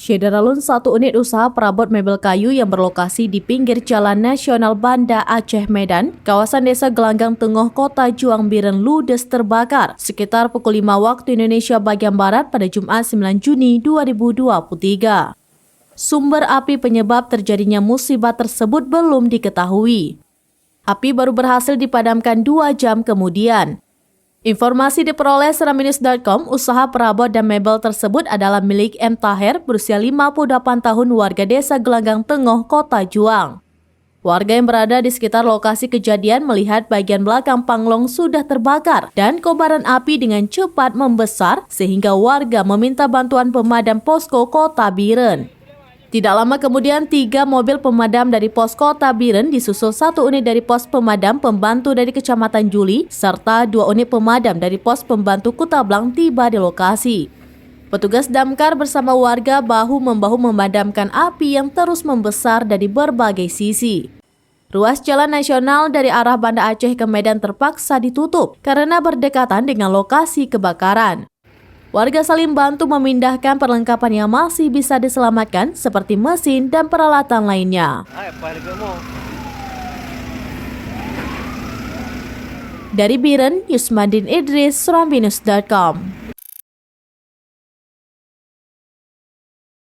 Syederalun, satu unit usaha perabot mebel kayu yang berlokasi di pinggir Jalan Nasional Banda Aceh Medan, kawasan Desa Gelanggang Tengah, Kota Juang Biren ludes terbakar sekitar pukul 5 waktu Indonesia bagian Barat pada Jumat 9 Juni 2023. Sumber api penyebab terjadinya musibah tersebut belum diketahui. Api baru berhasil dipadamkan 2 jam kemudian. Informasi diperoleh seramnews.com, usaha perabot dan mebel tersebut adalah milik M. Taher, berusia 58 tahun, warga Desa Gelanggang Tengah, Kota Juang. Warga yang berada di sekitar lokasi kejadian melihat bagian belakang panglong sudah terbakar dan kobaran api dengan cepat membesar sehingga warga meminta bantuan pemadam posko Kota Biren. Tidak lama kemudian 3 mobil pemadam dari pos Kota Biren disusul 1 unit dari pos pemadam pembantu dari Kecamatan Juli serta 2 unit pemadam dari pos pembantu Kutablang tiba di lokasi. Petugas damkar bersama warga bahu-membahu memadamkan api yang terus membesar dari berbagai sisi. Ruas jalan nasional dari arah Banda Aceh ke Medan terpaksa ditutup karena berdekatan dengan lokasi kebakaran. Warga saling bantu memindahkan perlengkapan yang masih bisa diselamatkan seperti mesin dan peralatan lainnya. Dari Biren, Yusmandin Idris, seramnews.com.